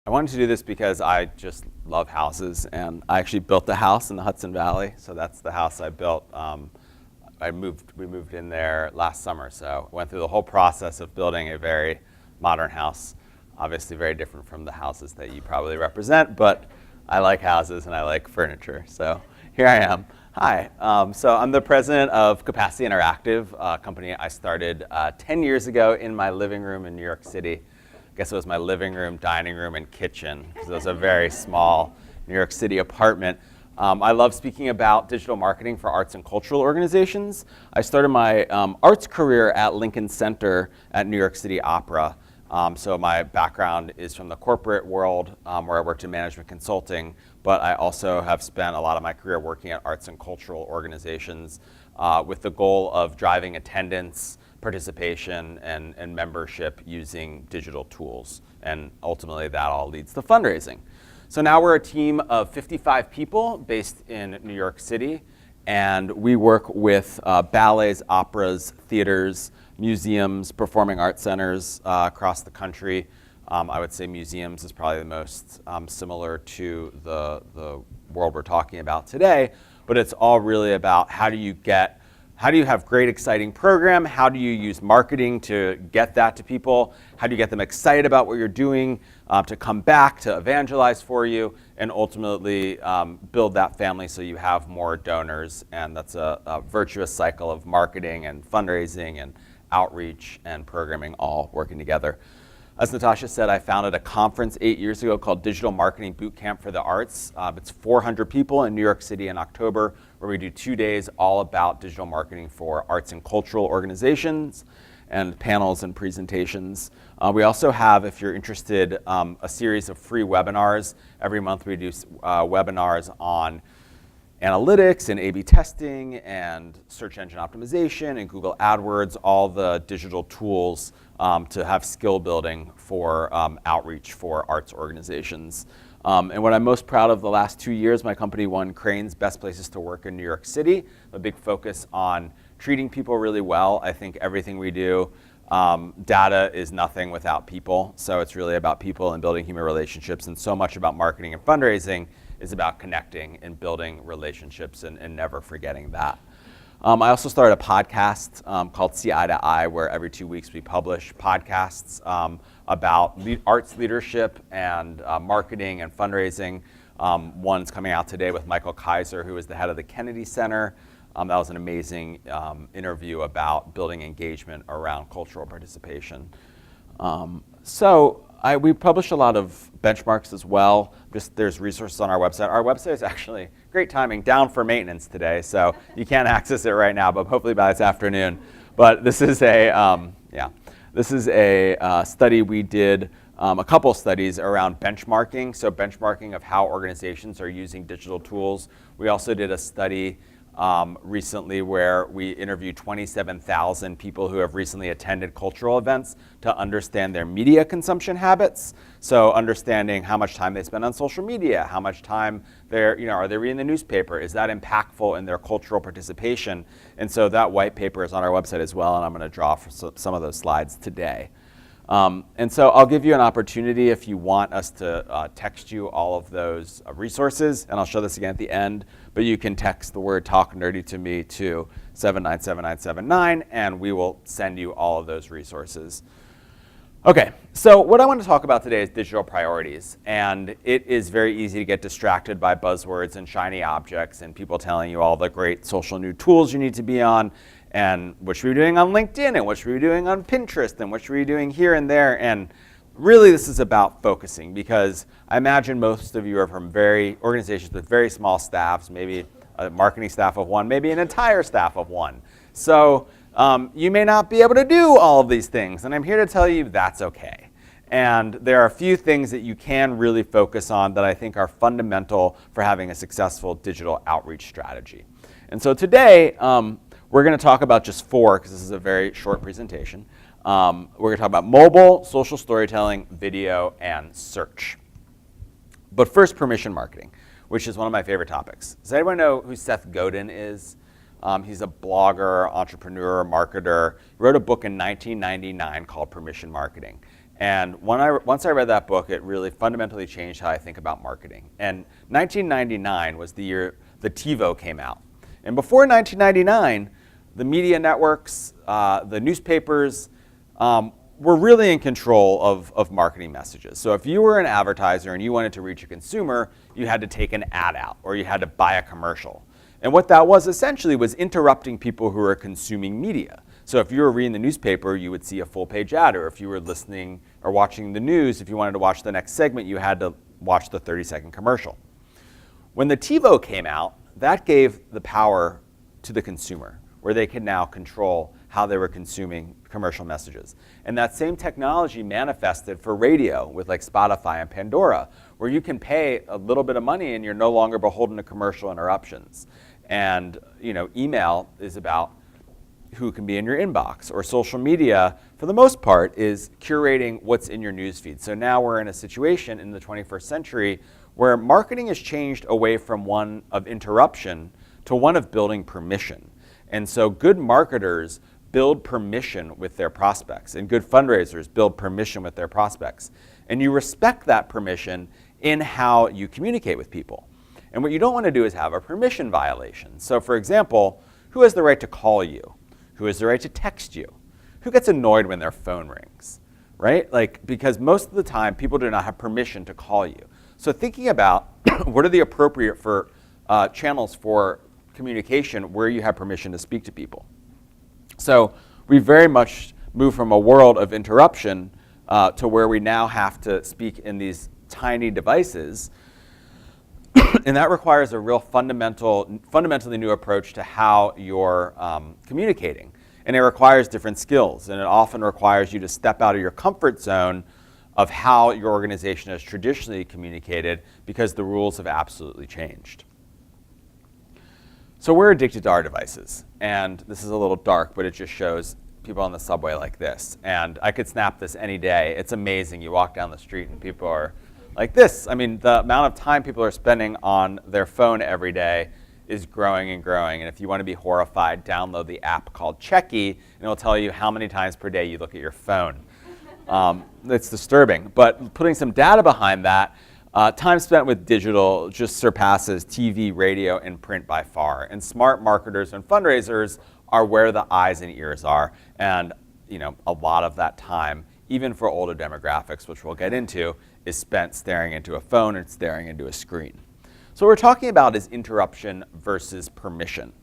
I wanted to do this because I just love houses, and I actually built the house in the Hudson Valley. So that's the house I built. We moved in there last summer, so went through the whole process of building a very modern house. Obviously very different from the houses that you probably represent, but I like houses and I like furniture, so here I am. Hi, so I'm the president of Capacity Interactive, a company I started 10 years ago in my living room in New York City. I guess it was my living room, dining room, and kitchen, because it was a very small New York City apartment. I love speaking about digital marketing for arts and cultural organizations. I started my arts career at Lincoln Center at New York City Opera. So my background is from the corporate world, where I worked in management consulting, but I also have spent a lot of my career working at arts and cultural organizations with the goal of driving attendance, participation, and membership using digital tools. And ultimately, that all leads to fundraising. So now we're a team of 55 people based in New York City, and we work with ballets, operas, theaters, museums, performing arts centers across the country. I would say museums is probably the most similar to the world we're talking about today, but it's all really about how do you have great, exciting program? How do you use marketing to get that to people? How do you get them excited about what you're doing, to come back, to evangelize for you, and ultimately build that family so you have more donors? And that's a virtuous cycle of marketing and fundraising and outreach and programming all working together. As Natasha said, I founded a conference 8 years ago called Digital Marketing Bootcamp for the Arts. It's 400 people in New York City in October, where we do 2 days all about digital marketing for arts and cultural organizations and panels and presentations. We also have, if you're interested, a series of free webinars. Every month we do webinars on analytics and A/B testing and search engine optimization and Google AdWords, all the digital tools to have skill building for outreach for arts organizations. And what I'm most proud of the last 2 years, my company won Crain's Best Places to Work in New York City. A big focus on treating people really well. I think everything we do, data is nothing without people. So it's really about people and building human relationships, and so much about marketing and fundraising is about connecting and building relationships and never forgetting that. I also started a podcast called See Eye to Eye, where every 2 weeks we publish podcasts about arts leadership and marketing and fundraising. One's coming out today with Michael Kaiser, who is the head of the Kennedy Center. That was an amazing interview about building engagement around cultural participation. We publish a lot of benchmarks as well. There's resources on our website. Our website is actually, great timing, down for maintenance today, so you can't access it right now, but hopefully by this afternoon. But this is a study we did, a couple studies around benchmarking, so benchmarking of how organizations are using digital tools. We also did a study recently where we interviewed 27,000 people who have recently attended cultural events to understand their media consumption habits. So understanding how much time they spend on social media, how much time are they reading the newspaper? Is that impactful in their cultural participation? And so that white paper is on our website as well, and I'm going to draw for some of those slides today. And so I'll give you an opportunity if you want us to text you all of those resources, and I'll show this again at the end, but you can text the word Talk Nerdy to me to 797979, and we will send you all of those resources. Okay, so what I want to talk about today is digital priorities, and it is very easy to get distracted by buzzwords and shiny objects and people telling you all the great social new tools you need to be on, and what should we be doing on LinkedIn, and what should we be doing on Pinterest, and what should we be doing here and there. And really this is about focusing, because I imagine most of you are from organizations with very small staffs, maybe a marketing staff of one, maybe an entire staff of one. So you may not be able to do all of these things, and I'm here to tell you that's okay. And there are a few things that you can really focus on that I think are fundamental for having a successful digital outreach strategy. And so today, we're going to talk about just 4, because this is a very short presentation. We're going to talk about mobile, social storytelling, video, and search. But first, permission marketing, which is one of my favorite topics. Does anyone know who Seth Godin is? He's a blogger, entrepreneur, marketer. He wrote a book in 1999 called Permission Marketing. And once I read that book, it really fundamentally changed how I think about marketing. And 1999 was the year the TiVo came out. And before 1999, the media networks, the newspapers, were really in control of marketing messages. So if you were an advertiser and you wanted to reach a consumer, you had to take an ad out or you had to buy a commercial. And what that was essentially was interrupting people who were consuming media. So if you were reading the newspaper, you would see a full-page ad, or if you were listening or watching the news, if you wanted to watch the next segment, you had to watch the 30-second commercial. When the TiVo came out, that gave the power to the consumer, where they could now control how they were consuming commercial messages. And that same technology manifested for radio with like Spotify and Pandora, where you can pay a little bit of money and you're no longer beholden to commercial interruptions. And email is about who can be in your inbox, or social media, for the most part, is curating what's in your newsfeed. So now we're in a situation in the 21st century where marketing has changed away from one of interruption to one of building permission. And so good marketers build permission with their prospects, and good fundraisers build permission with their prospects. And you respect that permission in how you communicate with people. And what you don't want to do is have a permission violation. So for example, who has the right to call you? Who has the right to text you? Who gets annoyed when their phone rings, right? Because most of the time, people do not have permission to call you. So thinking about what are the appropriate channels for communication where you have permission to speak to people. So we very much move from a world of interruption to where we now have to speak in these tiny devices. And that requires a real fundamentally new approach to how you're communicating. And it requires different skills. And it often requires you to step out of your comfort zone of how your organization has traditionally communicated, because the rules have absolutely changed. So we're addicted to our devices. And this is a little dark, but it just shows people on the subway like this. And I could snap this any day. It's amazing. You walk down the street and people are like this. I mean, the amount of time people are spending on their phone every day is growing and growing. And if you want to be horrified, download the app called Checky, and it'll tell you how many times per day you look at your phone. It's disturbing. But putting some data behind that, time spent with digital just surpasses TV, radio, and print by far. And smart marketers and fundraisers are where the eyes and ears are. And a lot of that time, even for older demographics, which we'll get into, is spent staring into a phone and staring into a screen. So what we're talking about is interruption versus permission.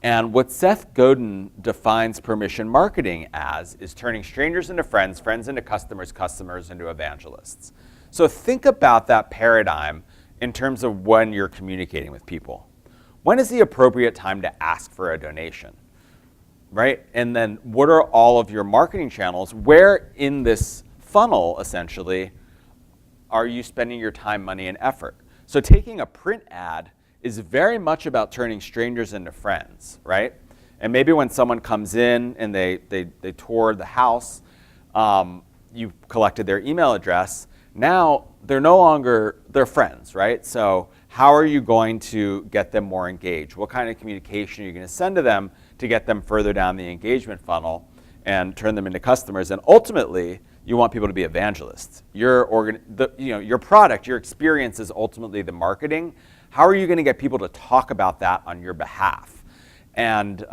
And what Seth Godin defines permission marketing as is turning strangers into friends, friends into customers, customers into evangelists. So think about that paradigm in terms of when you're communicating with people. When is the appropriate time to ask for a donation, right? And then what are all of your marketing channels? Where in this funnel, essentially, are you spending your time, money, and effort? So taking a print ad is very much about turning strangers into friends, right? And maybe when someone comes in and they tour the house, you collected their email address. Now they're no longer their friends, right? So how are you going to get them more engaged? What kind of communication are you going to send to them to get them further down the engagement funnel and turn them into customers? And ultimately, you want people to be evangelists. Your product, your experience is ultimately the marketing. How are you going to get people to talk about that on your behalf? And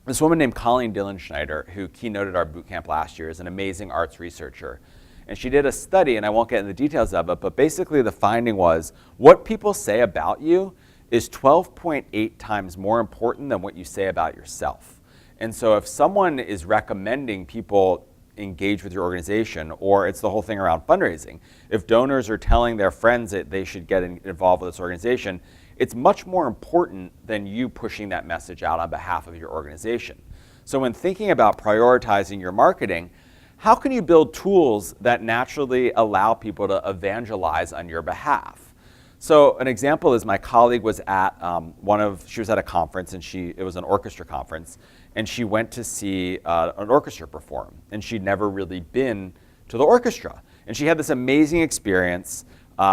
this woman named Colleen Dillenschneider, who keynoted our boot camp last year, is an amazing arts researcher. And she did a study, and I won't get into the details of it, but basically the finding was what people say about you is 12.8 times more important than what you say about yourself. And so if someone is recommending people engage with your organization, or it's the whole thing around fundraising, if donors are telling their friends that they should get involved with this organization, it's much more important than you pushing that message out on behalf of your organization. So when thinking about prioritizing your marketing, how can you build tools that naturally allow people to evangelize on your behalf? So an example is my colleague was at she was at a conference, and it was an orchestra conference, and she went to see an orchestra perform, and she'd never really been to the orchestra. And she had this amazing experience.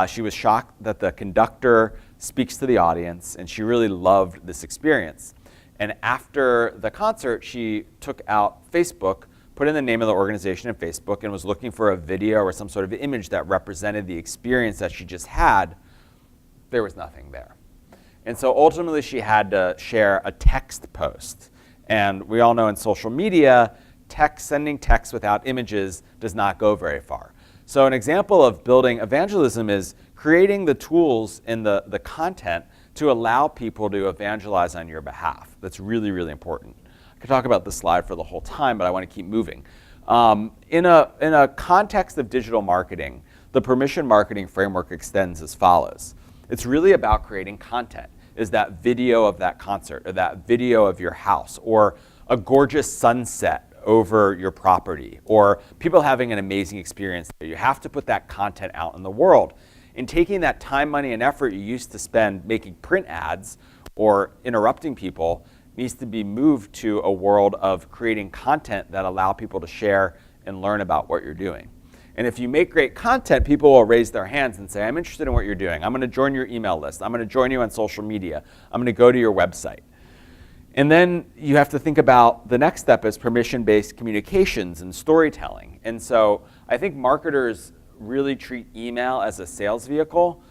She was shocked that the conductor speaks to the audience, and she really loved this experience. And after the concert, she took out Facebook put in the name of the organization in Facebook, and was looking for a video or some sort of image that represented the experience that she just had, there was nothing there. And so ultimately she had to share a text post. And we all know in social media, sending text without images does not go very far. So an example of building evangelism is creating the tools in the content to allow people to evangelize on your behalf. That's really, really important. I could talk about this slide for the whole time, but I want to keep moving. In a context of digital marketing, the permission marketing framework extends as follows. It's really about creating content. Is that video of that concert, or that video of your house, or a gorgeous sunset over your property, or people having an amazing experience there. You have to put that content out in the world. In taking that time, money, and effort you used to spend making print ads or interrupting people needs to be moved to a world of creating content that allow people to share and learn about what you're doing. And if you make great content, people will raise their hands and say, I'm interested in what you're doing. I'm going to join your email list. I'm going to join you on social media. I'm going to go to your website. And then you have to think about the next step is permission-based communications and storytelling. And so I think marketers really treat email as a sales vehicle,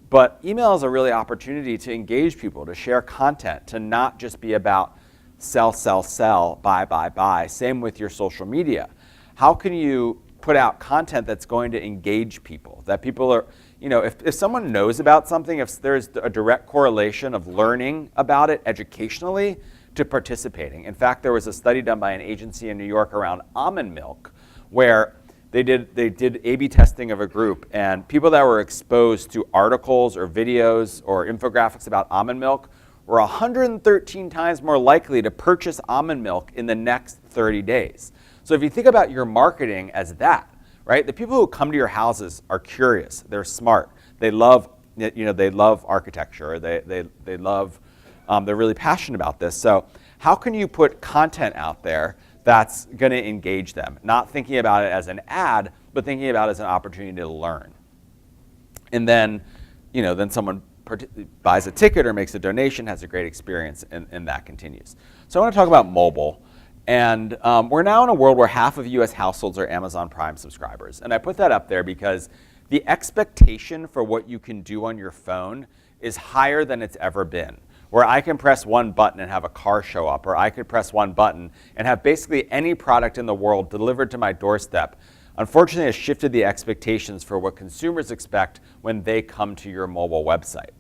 but email is a really opportunity to engage people, to share content, to not just be about sell, sell, sell, buy, buy, buy. Same with your social media. How can you put out content that's going to engage people, that people are, if someone knows about something, if there's a direct correlation of learning about it educationally to participating. In fact, there was a study done by an agency in New York around almond milk where they did A/B testing of a group, and people that were exposed to articles or videos or infographics about almond milk were 113 times more likely to purchase almond milk in the next 30 days. So if you think about your marketing as that, right? The people who come to your houses are curious, they're smart, they love, they love architecture, they love, they're really passionate about this. So how can you put content out there that's going to engage them? Not thinking about it as an ad, but thinking about it as an opportunity to learn. And then, then someone buys a ticket or makes a donation, has a great experience, and that continues. So I want to talk about mobile. And we're now in a world where half of US households are Amazon Prime subscribers. And I put that up there because the expectation for what you can do on your phone is higher than it's ever been. Where I can press one button and have a car show up, or I could press one button and have basically any product in the world delivered to my doorstep, unfortunately has shifted the expectations for what consumers expect when they come to your mobile website.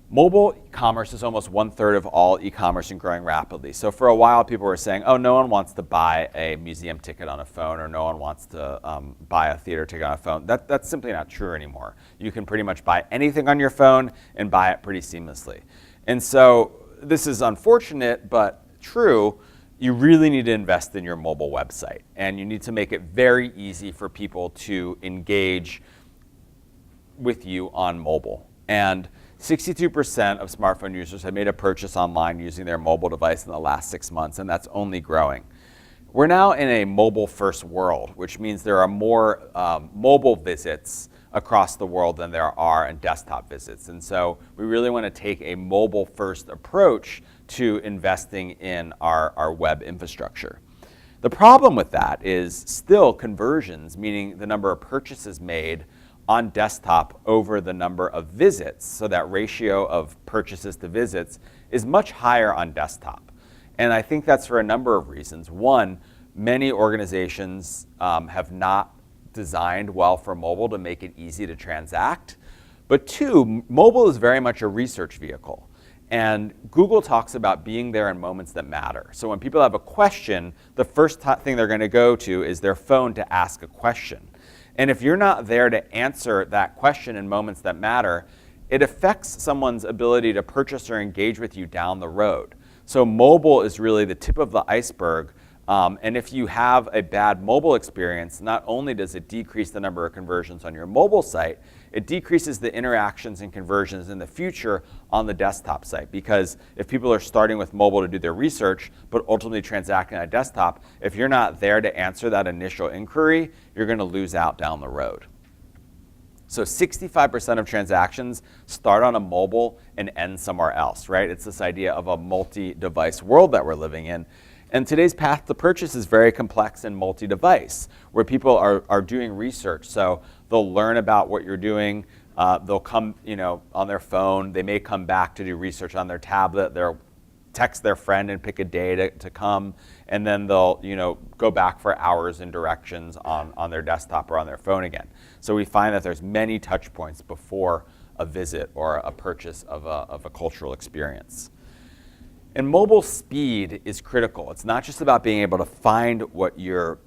Mobile commerce is almost 1/3 of all e-commerce and growing rapidly. So for a while, people were saying, oh, no one wants to buy a museum ticket on a phone, or no one wants to buy a theater ticket on a phone. That's simply not true anymore. You can pretty much buy anything on your phone and buy it pretty seamlessly. And so this is unfortunate, but true. You really need to invest in your mobile website, and you need to make it very easy for people to engage with you on mobile. And 62% of smartphone users have made a purchase online using their mobile device in the last 6 months, and that's only growing. We're now in a mobile-first world, which means there are more mobile visits across the world than there are in desktop visits. And so we really want to take a mobile-first approach to investing in our web infrastructure. The problem with that is still conversions, meaning the number of purchases made on desktop over the number of visits. So that ratio of purchases to visits is much higher on desktop. And I think that's for a number of reasons. One, many organizations have not designed well for mobile to make it easy to transact. But two, mobile is very much a research vehicle. And Google talks about being there in moments that matter. So when people have a question, the first thing they're going to go to is their phone to ask a question. And if you're not there to answer that question in moments that matter, it affects someone's ability to purchase or engage with you down the road. So mobile is really the tip of the iceberg. And if you have a bad mobile experience, not only does it decrease the number of conversions on your mobile site, it decreases the interactions and conversions in the future on the desktop site. Because if people are starting with mobile to do their research, but ultimately transacting on a desktop, if you're not there to answer that initial inquiry, you're going to lose out down the road. So 65% of transactions start on a mobile and end somewhere else, right? It's this idea of a multi-device world that we're living in. And today's path to purchase is very complex and multi-device, where people are doing research. So they'll learn about what you're doing. They'll come, on their phone. They may come back to do research on their tablet. They'll text their friend and pick a day to come, and then they'll, go back for hours and directions on their desktop or on their phone again. So we find that there's many touch points before a visit or a purchase of a cultural experience. And mobile speed is critical. It's not just about being able to find what you're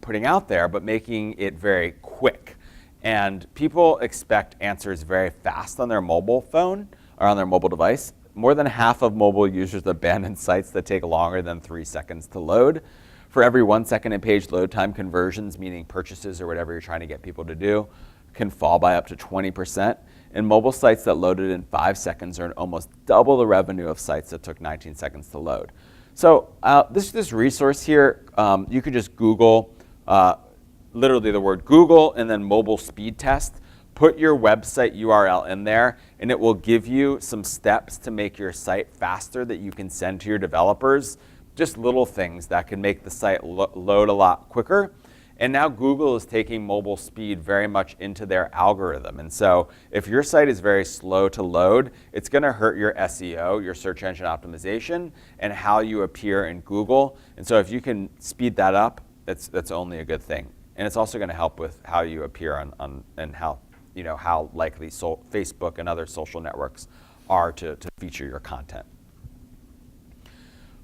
putting out there, but making it very quick. And people expect answers very fast on their mobile phone or on their mobile device. More than half of mobile users abandon sites that take longer than 3 seconds to load. For every 1 second in page load time, conversions, meaning purchases or whatever you're trying to get people to do, can fall by up to 20%. And mobile sites that loaded in 5 seconds earn almost double the revenue of sites that took 19 seconds to load. So this resource here, you could just Google, literally the word Google and then mobile speed test. Put your website URL in there, and it will give you some steps to make your site faster that you can send to your developers. Just little things that can make the site load a lot quicker. And now Google is taking mobile speed very much into their algorithm. And so if your site is very slow to load, it's going to hurt your SEO, your search engine optimization, and how you appear in Google. And so if you can speed that up, that's only a good thing. And it's also going to help with how you appear on and how likely Facebook and other social networks are to feature your content.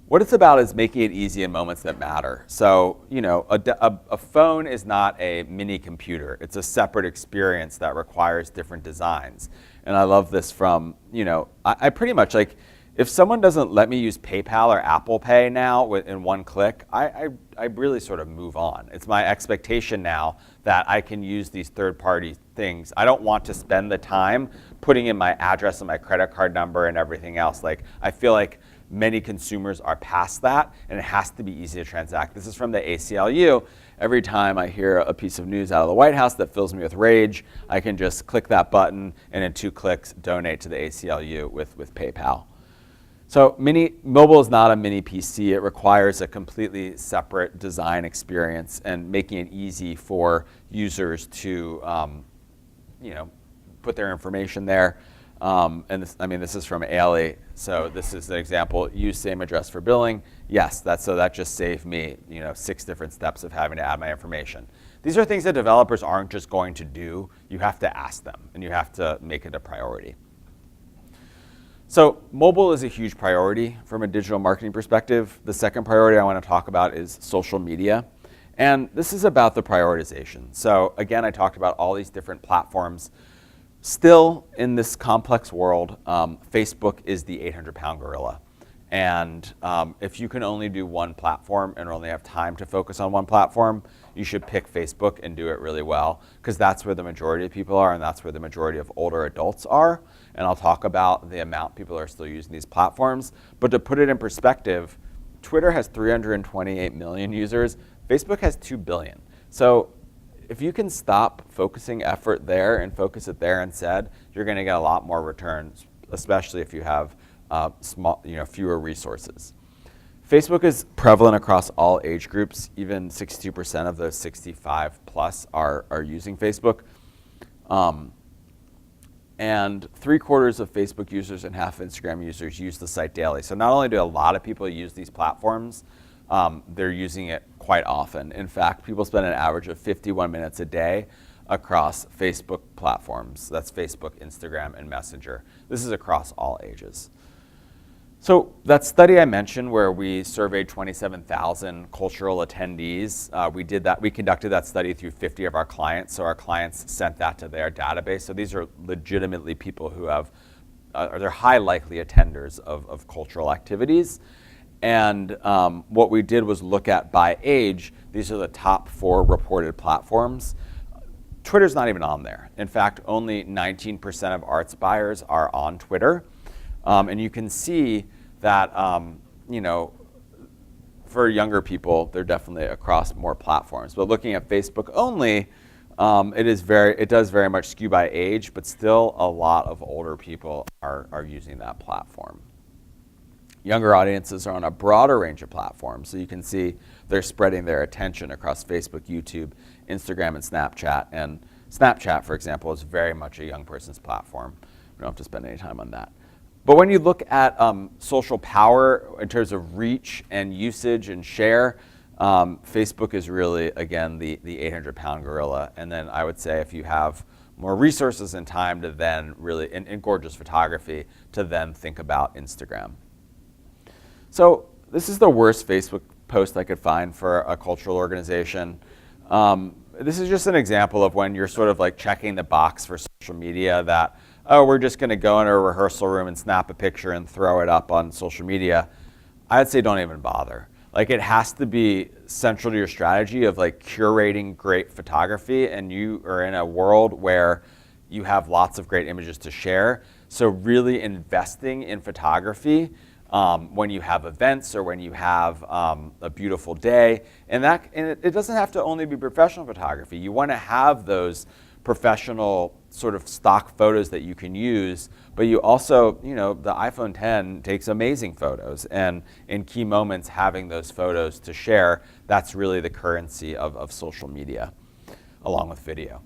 What it's about is making it easy in moments that matter. So, a phone is not a mini computer. It's a separate experience that requires different designs. And I love this from, I pretty much if someone doesn't let me use PayPal or Apple Pay now in one click, I really sort of move on. It's my expectation now that I can use these third-party things. I don't want to spend the time putting in my address and my credit card number and everything else. I feel like many consumers are past that, and it has to be easy to transact. This is from the ACLU. Every time I hear a piece of news out of the White House that fills me with rage, I can just click that button and in 2 clicks donate to the ACLU with PayPal. So mobile is not a mini PC. It requires a completely separate design experience and making it easy for users to put their information there. And this is from Ailey. So this is an example. Use same address for billing. Yes, that just saved me 6 different steps of having to add my information. These are things that developers aren't just going to do. You have to ask them, and you have to make it a priority. So mobile is a huge priority from a digital marketing perspective. The second priority I want to talk about is social media. And this is about the prioritization. So again, I talked about all these different platforms. Still, in this complex world, Facebook is the 800-pound gorilla. And if you can only do one platform and only have time to focus on one platform, you should pick Facebook and do it really well, because that's where the majority of people are, and that's where the majority of older adults are. And I'll talk about the amount people are still using these platforms. But to put it in perspective, Twitter has 328 million users. Facebook has 2 billion. So if you can stop focusing effort there and focus it there instead, you're going to get a lot more returns, especially if you have fewer resources. Facebook is prevalent across all age groups. Even 62% of those 65 plus are using Facebook. And 3/4 of Facebook users and half of Instagram users use the site daily. So not only do a lot of people use these platforms, they're using it quite often. In fact, people spend an average of 51 minutes a day across Facebook platforms. That's Facebook, Instagram, and Messenger. This is across all ages. So that study I mentioned where we surveyed 27,000 cultural attendees, we conducted that study through 50 of our clients. So our clients sent that to their database. So these are legitimately people who they're high likely attenders of cultural activities. And what we did was look at by age. These are the top 4 reported platforms. Twitter's not even on there. In fact, only 19% of arts buyers are on Twitter. And you can see that, for younger people, they're definitely across more platforms. But looking at Facebook only, it does very much skew by age, but still a lot of older people are using that platform. Younger audiences are on a broader range of platforms, so you can see they're spreading their attention across Facebook, YouTube, Instagram, and Snapchat. And Snapchat, for example, is very much a young person's platform. We don't have to spend any time on that. But when you look at social power in terms of reach and usage and share, Facebook is really, again, the 800-pound gorilla. And then I would say if you have more resources and time to then really, in gorgeous photography, to then think about Instagram. So this is the worst Facebook post I could find for a cultural organization. This is just an example of when you're sort of like checking the box for social media that, oh, we're just going to go in a rehearsal room and snap a picture and throw it up on social media. I'd say don't even bother. Like, it has to be central to your strategy of like curating great photography, and you are in a world where you have lots of great images to share. So really investing in photography when you have events or when you have a beautiful day, and it doesn't have to only be professional photography. You want to have those professional sort of stock photos that you can use, but you also, the iPhone 10 takes amazing photos, and in key moments, having those photos to share, that's really the currency of social media, along with video.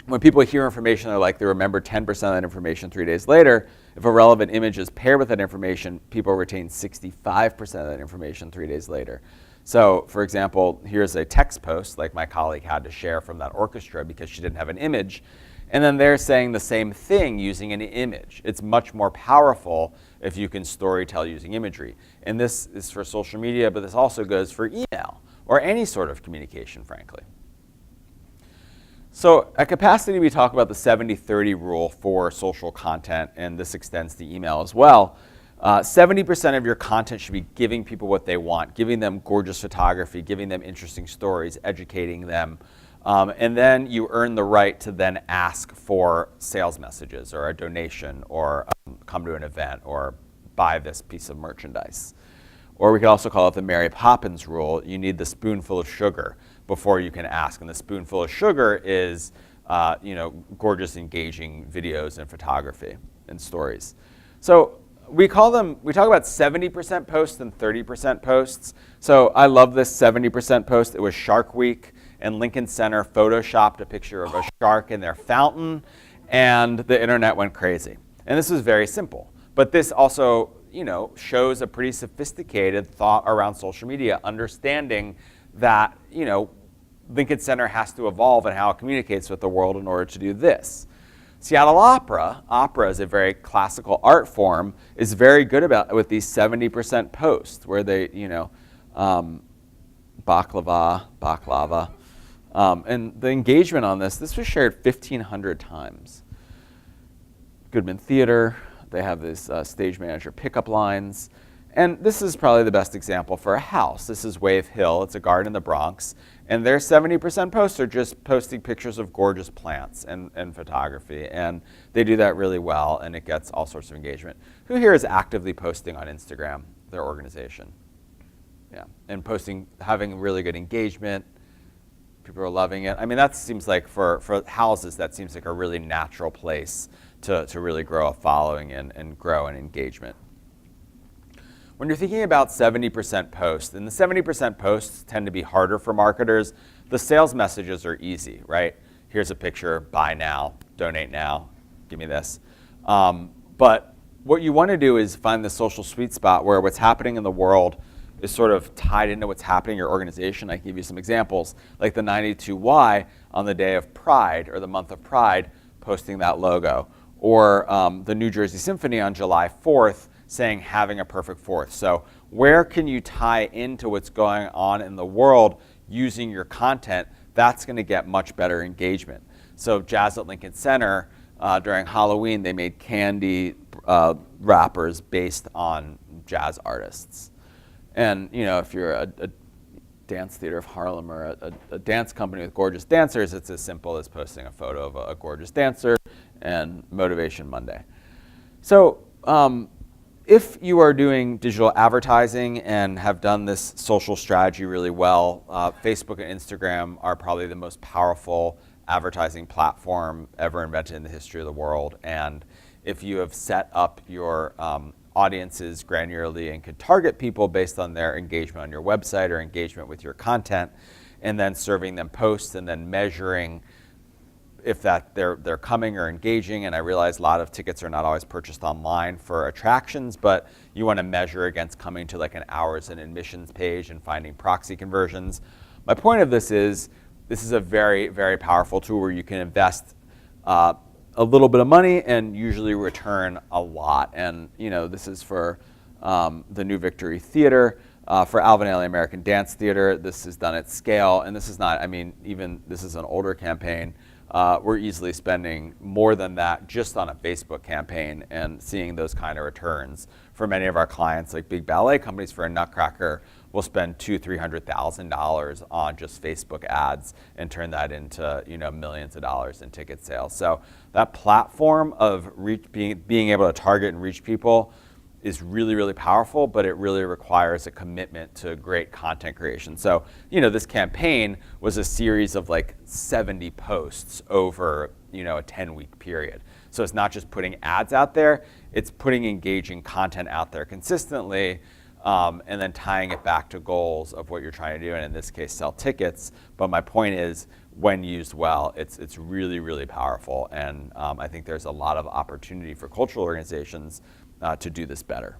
When people hear information, they're like, they remember 10% of that information 3 days later. If a relevant image is paired with that information, people retain 65% of that information 3 days later. So, for example, here's a text post like my colleague had to share from that orchestra because she didn't have an image. And then they're saying the same thing using an image. It's much more powerful if you can storytell using imagery. And this is for social media, but this also goes for email or any sort of communication, frankly. So at Capacity, we talk about the 70-30 rule for social content, and this extends to email as well. 70% of your content should be giving people what they want, giving them gorgeous photography, giving them interesting stories, educating them. And then you earn the right to then ask for sales messages or a donation or come to an event or buy this piece of merchandise. Or we could also call it the Mary Poppins rule. You need the spoonful of sugar before you can ask. And the spoonful of sugar is gorgeous, engaging videos and photography and stories. So we talk about 70% posts and 30% posts. So I love this 70% post. It was Shark Week, and Lincoln Center photoshopped a picture of a shark in their fountain, and the internet went crazy. And this is very simple. But this also, shows a pretty sophisticated thought around social media, understanding that, Lincoln Center has to evolve in how it communicates with the world in order to do this. Seattle Opera is a very classical art form, is very good with these 70% posts where they, baklava. And the engagement on this was shared 1,500 times. Goodman Theater, they have this stage manager pickup lines. And this is probably the best example for a house. This is Wave Hill. It's a garden in the Bronx. And their 70% posts are just posting pictures of gorgeous plants and photography. And they do that really well, and it gets all sorts of engagement. Who here is actively posting on Instagram, their organization? Yeah, and having really good engagement. People are loving it. I mean, that seems like for houses, that seems like a really natural place to really grow a following and grow an engagement. When you're thinking about 70% posts, and the 70% posts tend to be harder for marketers, the sales messages are easy, right? Here's a picture, buy now, donate now, give me this. But what you want to do is find the social sweet spot where what's happening in the world is sort of tied into what's happening in your organization. I can give you some examples, like the 92Y on the day of Pride or the month of Pride, posting that logo, or the New Jersey Symphony on July 4th, saying having a perfect fourth. So where can you tie into what's going on in the world using your content? That's going to get much better engagement. So Jazz at Lincoln Center, during Halloween, they made candy wrappers based on jazz artists. And if you're a dance theater of Harlem or a dance company with gorgeous dancers, it's as simple as posting a photo of a gorgeous dancer and Motivation Monday. So if you are doing digital advertising and have done this social strategy really well, Facebook and Instagram are probably the most powerful advertising platform ever invented in the history of the world. And if you have set up your audiences granularly and could target people based on their engagement on your website or engagement with your content, and then serving them posts and then measuring if that they're coming or engaging. And I realize a lot of tickets are not always purchased online for attractions, but you want to measure against coming to like an hours and admissions page and finding proxy conversions. My point of this is a very, very powerful tool where you can invest a little bit of money and usually return a lot. And this is for the New Victory Theater. For Alvin Ailey American Dance Theater, this is done at scale. And this is not, even this is an older campaign. We're easily spending more than that just on a Facebook campaign and seeing those kind of returns. For many of our clients, like big ballet companies, for a Nutcracker, we'll spend $200,000-$300,000 on just Facebook ads and turn that into millions of dollars in ticket sales. So that platform of being able to target and reach people is really, really powerful, but it really requires a commitment to great content creation. So, this campaign was a series of like 70 posts over, a 10-week period. So it's not just putting ads out there, it's putting engaging content out there consistently, and then tying it back to goals of what you're trying to do, and in this case, sell tickets. But my point is, when used well, it's really, really powerful. And I think there's a lot of opportunity for cultural organizations to do this better.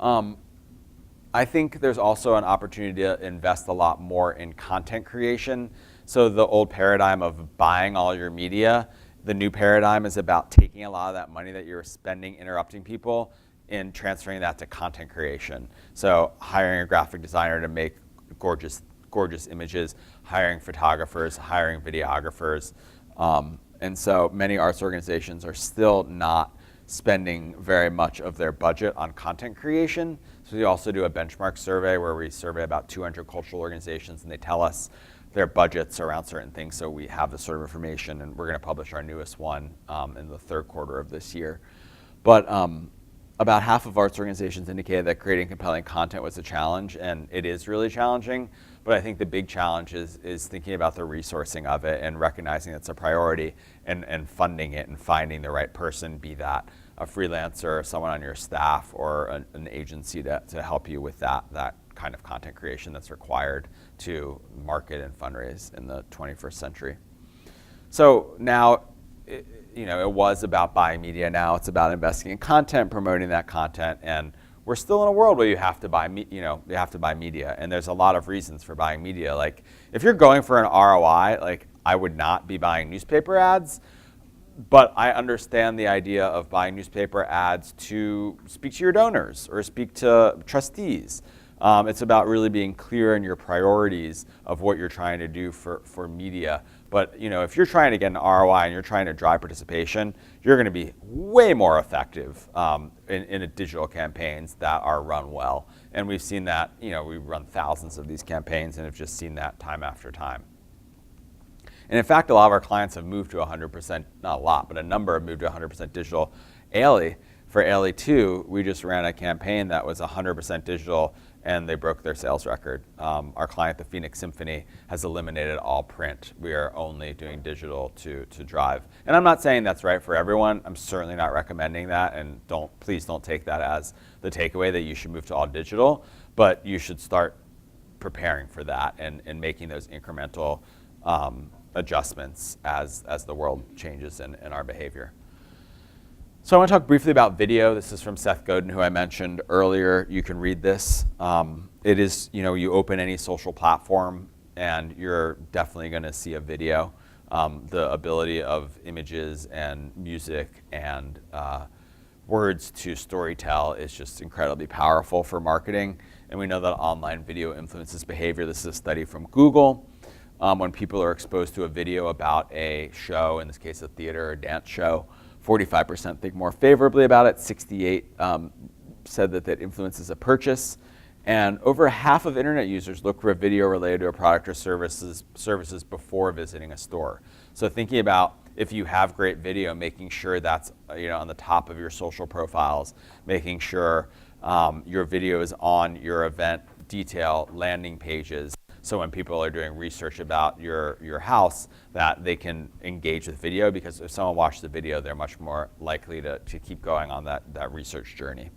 I think there's also an opportunity to invest a lot more in content creation. So the old paradigm of buying all your media, the new paradigm is about taking a lot of that money that you're spending interrupting people and transferring that to content creation. So hiring a graphic designer to make gorgeous images, hiring photographers, hiring videographers. And so many arts organizations are still not spending very much of their budget on content creation. So we also do a benchmark survey where we survey about 200 cultural organizations, and they tell us their budgets around certain things. So we have this sort of information, and we're going to publish our newest one in the third quarter of this year. But about half of arts organizations indicated that creating compelling content was a challenge, and it is really challenging. But I think the big challenge is thinking about the resourcing of it and recognizing it's a priority and funding it and finding the right person, be that a freelancer, someone on your staff, or an agency to help you with that kind of content creation that's required to market and fundraise in the 21st century. So now, it was about buying media. Now it's about investing in content, promoting that content, and we're still in a world where you have to buy media, and there's a lot of reasons for buying media. Like, if you're going for an ROI, like, I would not be buying newspaper ads, but I understand the idea of buying newspaper ads to speak to your donors or speak to trustees. It's about really being clear in your priorities of what you're trying to do for media. But if you're trying to get an ROI and you're trying to drive participation, you're going to be way more effective in digital campaigns that are run well. And we've seen that. We run thousands of these campaigns and have just seen that time after time. And in fact, a lot of our clients have moved to 100%, not a lot, but a number have moved to 100% digital. Ailey, for Ailey 2, we just ran a campaign that was 100% digital, and they broke their sales record. Our client, the Phoenix Symphony, has eliminated all print. We are only doing digital to drive. And I'm not saying that's right for everyone. I'm certainly not recommending that, and please don't take that as the takeaway that you should move to all digital, but you should start preparing for that and making those incremental adjustments as the world changes in our behavior. So I want to talk briefly about video. This is from Seth Godin, who I mentioned earlier. You can read this. It is, you open any social platform and you're definitely going to see a video. The ability of images and music and words to storytell is just incredibly powerful for marketing. And we know that online video influences behavior. This is a study from Google. When people are exposed to a video about a show, in this case a theater or dance show, 45% think more favorably about it. 68% said that influences a purchase. And over half of internet users look for a video related to a product or services before visiting a store. So thinking about, if you have great video, making sure that's on the top of your social profiles, making sure your video is on your event detail landing pages, So when people are doing research about your house, that they can engage with video, because if someone watches the video, they're much more likely to keep going on that research journey.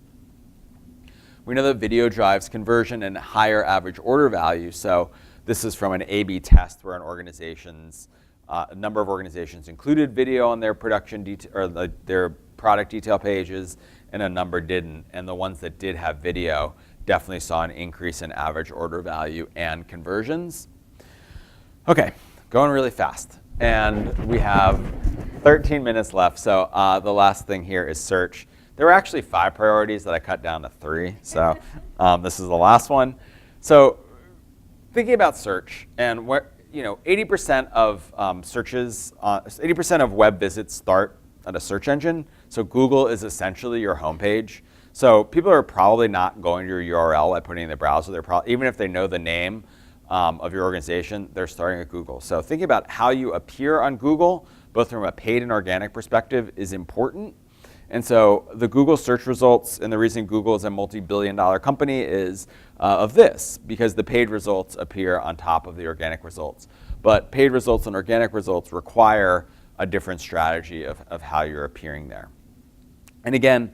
We know that video drives conversion and higher average order value. So this is from an A/B test where a number of organizations included video on their their product detail pages, and a number didn't. And the ones that did have video definitely saw an increase in average order value and conversions. Okay, going really fast. And we have 13 minutes left. So the last thing here is search. There were actually 5 priorities that I cut down to 3. So this is the last one. So thinking about search, and 80% of searches, 80% of web visits start at a search engine. So Google is essentially your homepage. So people are probably not going to your URL by putting in the browser. They're probably, even if they know the name of your organization, they're starting at Google. So thinking about how you appear on Google, both from a paid and organic perspective, is important. And so the Google search results, and the reason Google is a multi-billion-dollar company is of this, because the paid results appear on top of the organic results. But paid results and organic results require a different strategy of how you're appearing there. And again,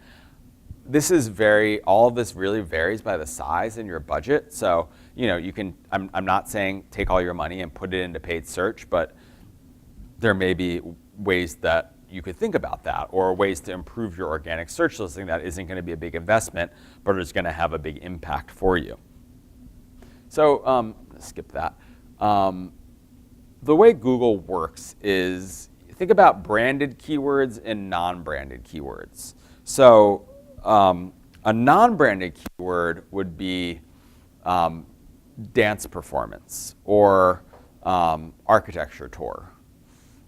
all of this really varies by the size and your budget. So, you can, I'm not saying take all your money and put it into paid search, but there may be ways that you could think about that, or ways to improve your organic search listing that isn't going to be a big investment, but is going to have a big impact for you. So I'm going to skip that. The way Google works is, think about branded keywords and non-branded keywords. So a non-branded keyword would be dance performance or architecture tour.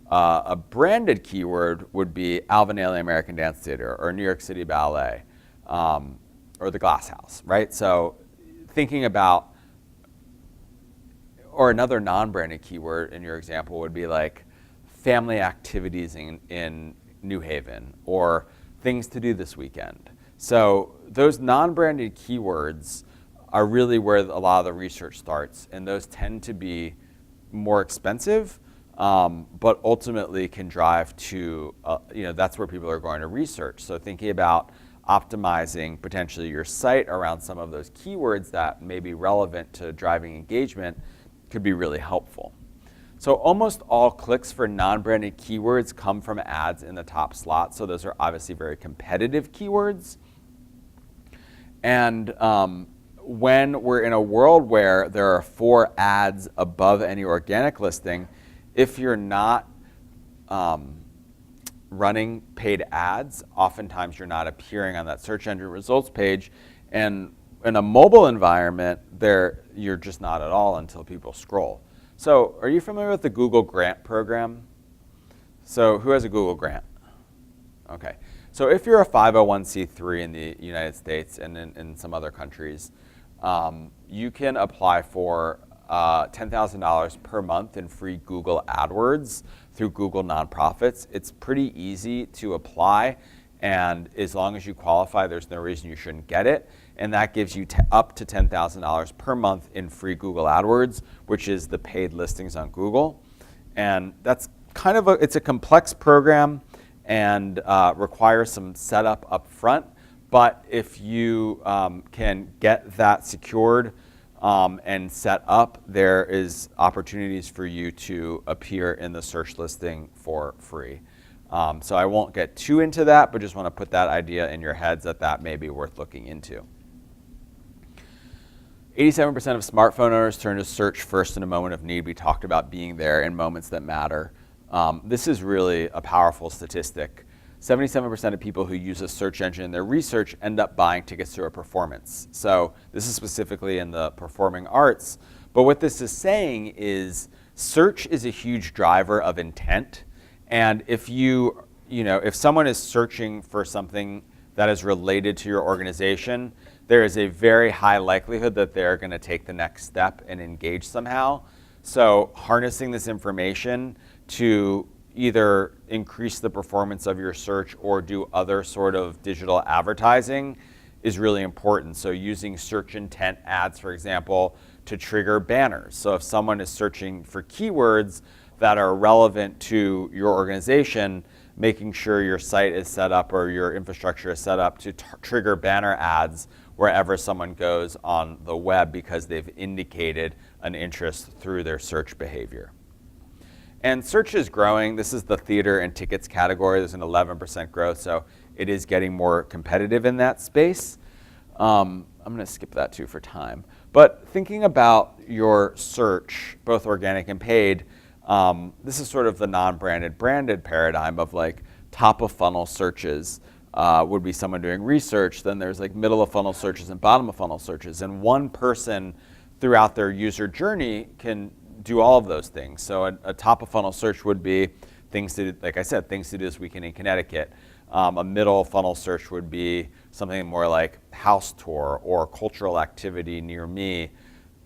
A branded keyword would be Alvin Ailey American Dance Theater or New York City Ballet or the Glass House, right? So thinking about, or another non-branded keyword in your example would be like family activities in New Haven or things to do this weekend. So those non-branded keywords are really where a lot of the research starts, and those tend to be more expensive, but ultimately can drive to, that's where people are going to research. So thinking about optimizing potentially your site around some of those keywords that may be relevant to driving engagement could be really helpful. So almost all clicks for non-branded keywords come from ads in the top slot. So those are obviously very competitive keywords. And when we're in a world where there are 4 ads above any organic listing, if you're not running paid ads, oftentimes you're not appearing on that search engine results page. And in a mobile environment, you're just not at all until people scroll. So are you familiar with the Google Grant program? So who has a Google Grant? Okay. So if you're a 501c3 in the United States and in some other countries, you can apply for $10,000 per month in free Google AdWords through Google Nonprofits. It's pretty easy to apply, and as long as you qualify, there's no reason you shouldn't get it. And that gives you up to $10,000 per month in free Google AdWords, which is the paid listings on Google. And that's kind of it's a complex program and requires some setup up front. But if you can get that secured and set up, there is opportunities for you to appear in the search listing for free. So I won't get too into that, but just want to put that idea in your heads that may be worth looking into. 87% of smartphone owners turn to search first in a moment of need. We talked about being there in moments that matter. This is really a powerful statistic. 77% of people who use a search engine in their research end up buying tickets to a performance. So this is specifically in the performing arts. But what this is saying is search is a huge driver of intent. And if if someone is searching for something that is related to your organization, there is a very high likelihood that they're going to take the next step and engage somehow. So harnessing this information to either increase the performance of your search or do other sort of digital advertising is really important. So using search intent ads, for example, to trigger banners. So if someone is searching for keywords that are relevant to your organization, making sure your site is set up or your infrastructure is set up to trigger banner ads wherever someone goes on the web because they've indicated an interest through their search behavior. And search is growing. This is the theater and tickets category. There's an 11% growth, so it is getting more competitive in that space. I'm going to skip that too for time. But thinking about your search, both organic and paid, this is sort of the non-branded, branded paradigm of like top of funnel searches would be someone doing research. Then there's like middle of funnel searches and bottom of funnel searches. And one person throughout their user journey can do all of those things. So a top of funnel search would be things to, like I said, things to do this weekend in Connecticut. A middle funnel search would be something more like house tour or cultural activity near me,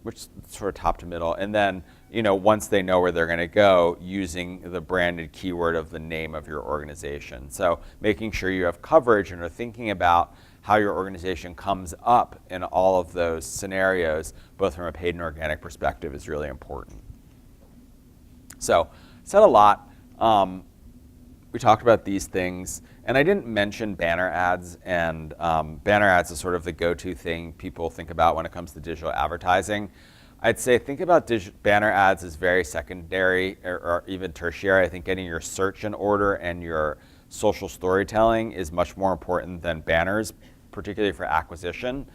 which is sort of top to middle. And then, once they know where they're going to go, using the branded keyword of the name of your organization. So making sure you have coverage and are thinking about how your organization comes up in all of those scenarios, both from a paid and organic perspective, is really important. So, said a lot. We talked about these things, and I didn't mention banner ads, and banner ads is sort of the go-to thing people think about when it comes to digital advertising. I'd say think about banner ads as very secondary or even tertiary. I think getting your search in order and your social storytelling is much more important than banners, particularly for acquisition.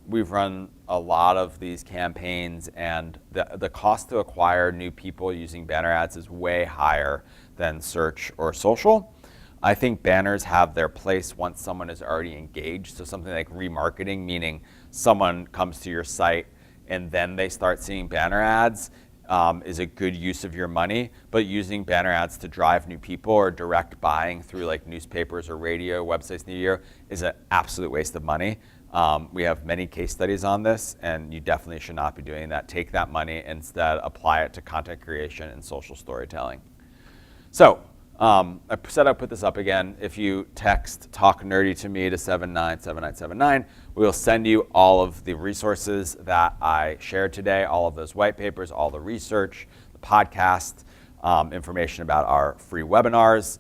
We've run a lot of these campaigns, and the cost to acquire new people using banner ads is way higher than search or social. I think banners have their place once someone is already engaged. So something like remarketing, meaning someone comes to your site and then they start seeing banner ads, is a good use of your money. But using banner ads to drive new people or direct buying through like newspapers or radio, websites near you is an absolute waste of money. We have many case studies on this, and you definitely should not be doing that. Take that money, instead apply it to content creation and social storytelling. So I said I'd put this up again. If you text Talk Nerdy to me to 797979, we will send you all of the resources that I shared today, all of those white papers, all the research, the podcast, information about our free webinars.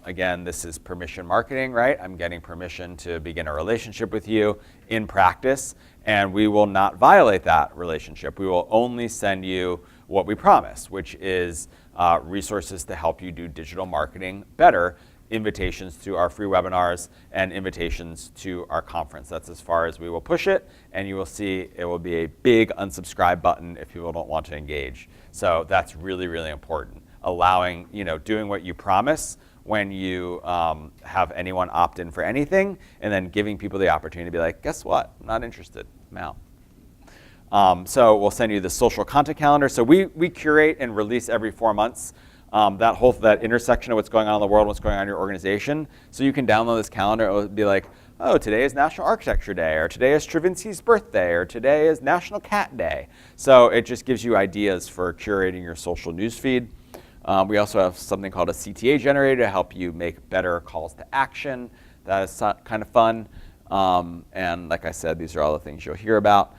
Again, this is permission marketing, right? I'm getting permission to begin a relationship with you in practice, and we will not violate that relationship. We will only send you what we promise, which is resources to help you do digital marketing better, invitations to our free webinars, and invitations to our conference. That's as far as we will push it, and you will see it will be a big unsubscribe button if people don't want to engage. So that's really, really important. Allowing, doing what you promise when you have anyone opt in for anything, and then giving people the opportunity to be like, guess what? I'm not interested. I'm out. So we'll send you the social content calendar. So we curate and release every 4 months that intersection of what's going on in the world, what's going on in your organization. So you can download this calendar. It will be like, oh, today is National Architecture Day, or today is Stravinsky's birthday, or today is National Cat Day. So it just gives you ideas for curating your social newsfeed. We also have something called a CTA generator to help you make better calls to action. That is kind of fun. And like I said, these are all the things you'll hear about.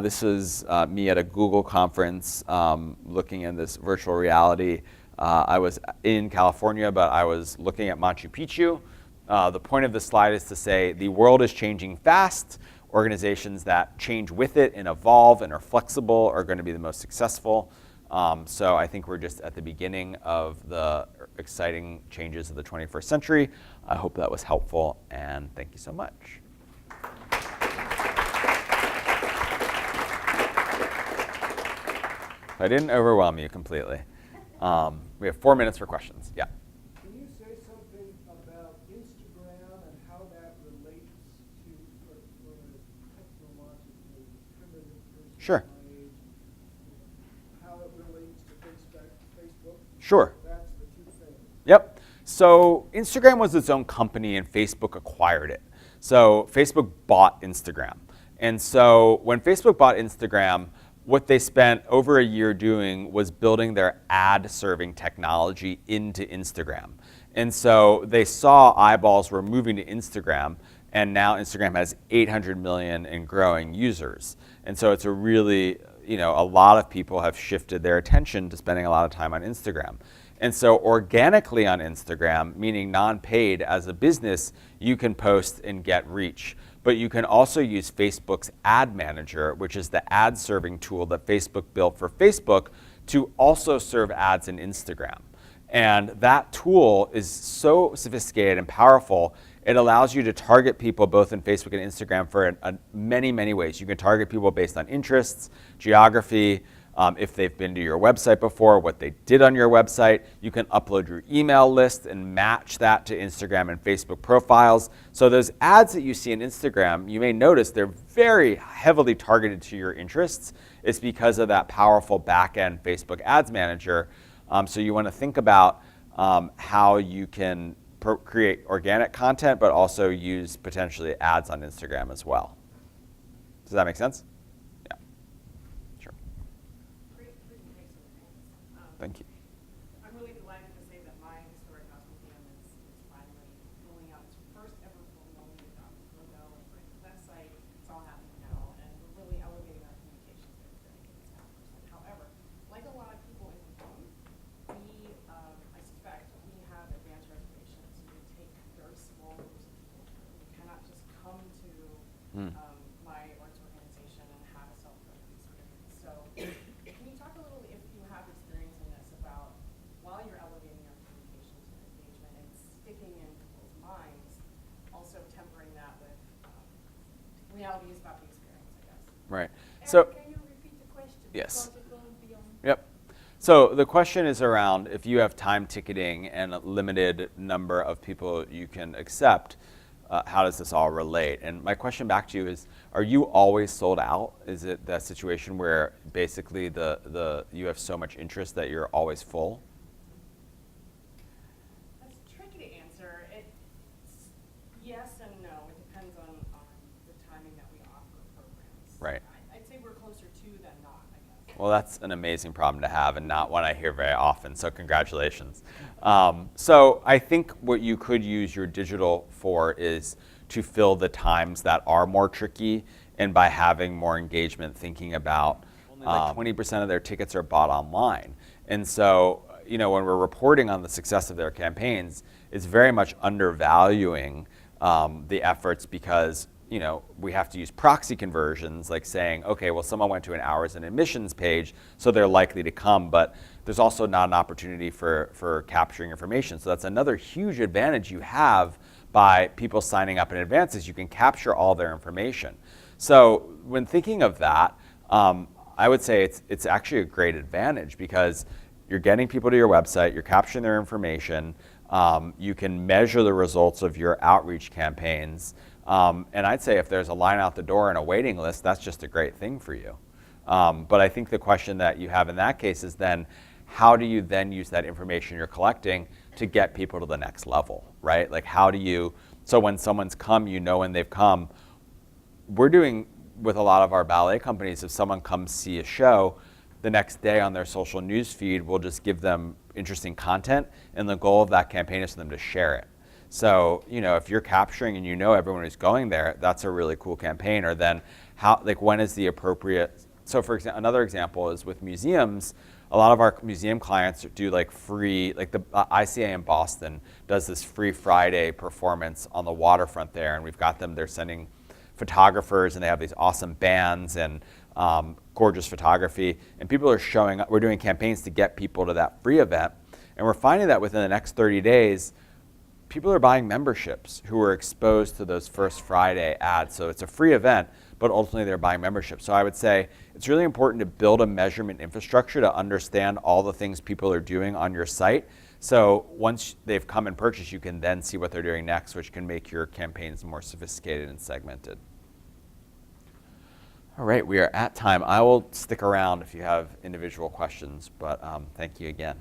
This is me at a Google conference looking in this virtual reality. I was in California, but I was looking at Machu Picchu. The point of this slide is to say the world is changing fast. Organizations that change with it and evolve and are flexible are going to be the most successful. So I think we're just at the beginning of the exciting changes of the 21st century. I hope that was helpful, and thank you so much. I didn't overwhelm you completely. We have 4 minutes for questions. Yeah. Can you say something about Instagram and how that relates to, for a technologically primitive person? Sure. How it relates to Facebook? Sure. That's the two things. Yep. So Instagram was its own company, and Facebook acquired it. So Facebook bought Instagram. And so when Facebook bought Instagram, what they spent over a year doing was building their ad-serving technology into Instagram. And so they saw eyeballs were moving to Instagram, and now Instagram has 800 million and growing users. And so it's a really, a lot of people have shifted their attention to spending a lot of time on Instagram. And so organically on Instagram, meaning non-paid as a business, you can post and get reach. But you can also use Facebook's Ad Manager, which is the ad serving tool that Facebook built for Facebook, to also serve ads in Instagram. And that tool is so sophisticated and powerful, it allows you to target people both in Facebook and Instagram for many, many ways. You can target people based on interests, geography, if they've been to your website before, what they did on your website. You can upload your email list and match that to Instagram and Facebook profiles. So those ads that you see in Instagram, you may notice they're very heavily targeted to your interests. It's because of that powerful back-end Facebook Ads Manager. So you want to think about how you can create organic content, but also use potentially ads on Instagram as well. Does that make sense? Yeah. Sure. Great presentation, thanks. Thank you. I'm really delighted to say that my historic house museum is finally rolling out its first ever full logo and brand website. It's all happening now, and we're really elevating our communications there to get the staff person. However, like a lot of people in the room, I suspect we have advanced reservations. We take very small groups of people. We cannot just come to my arts organization and have a self-proved experience. So can you talk a little, if you have experience in this, about while you're elevating your communications and engagement and sticking in people's minds, also tempering that with realities about the experience, I guess. Right. Eric, So, can you repeat the question? Yes. Because it won't be on. yep. So the question is around if you have time ticketing and a limited number of people you can accept, how does this all relate? And my question back to you is, are you always sold out? Is it that situation where basically you have so much interest that you're always full? That's tricky to answer. It's yes and no. It depends on the timing that we offer programs. Right. I'd say we're closer to than not, I guess. Well, that's an amazing problem to have and not one I hear very often, so congratulations. So I think what you could use your digital for is to fill the times that are more tricky, and by having more engagement, thinking about only like 20% of their tickets are bought online. And so, when we're reporting on the success of their campaigns, it's very much undervaluing the efforts because we have to use proxy conversions, like saying, okay, well, someone went to an hours and admissions page, so they're likely to come, but there's also not an opportunity for capturing information. So that's another huge advantage you have by people signing up in advance, is you can capture all their information. So when thinking of that, I would say it's actually a great advantage because you're getting people to your website, you're capturing their information, you can measure the results of your outreach campaigns. And I'd say if there's a line out the door and a waiting list, that's just a great thing for you. But I think the question that you have in that case is then, how do you then use that information you're collecting to get people to the next level, right? Like so when someone's come, when they've come. We're doing with a lot of our ballet companies, if someone comes see a show, the next day on their social news feed, we'll just give them interesting content, and the goal of that campaign is for them to share it. So, if you're capturing and everyone who's going there, that's a really cool campaign. Or then when is the appropriate, so for example, another example is with museums. A lot of our museum clients do free, the ICA in Boston does this free Friday performance on the waterfront there, and we've got them, they're sending photographers, and they have these awesome bands and gorgeous photography, and people are showing up. We're doing campaigns to get people to that free event, and we're finding that within the next 30 days, people are buying memberships who are exposed to those first Friday ads. So it's a free event, but ultimately they're buying memberships. So I would say it's really important to build a measurement infrastructure to understand all the things people are doing on your site. So once they've come and purchased, you can then see what they're doing next, which can make your campaigns more sophisticated and segmented. All right, we are at time. I will stick around if you have individual questions, but thank you again.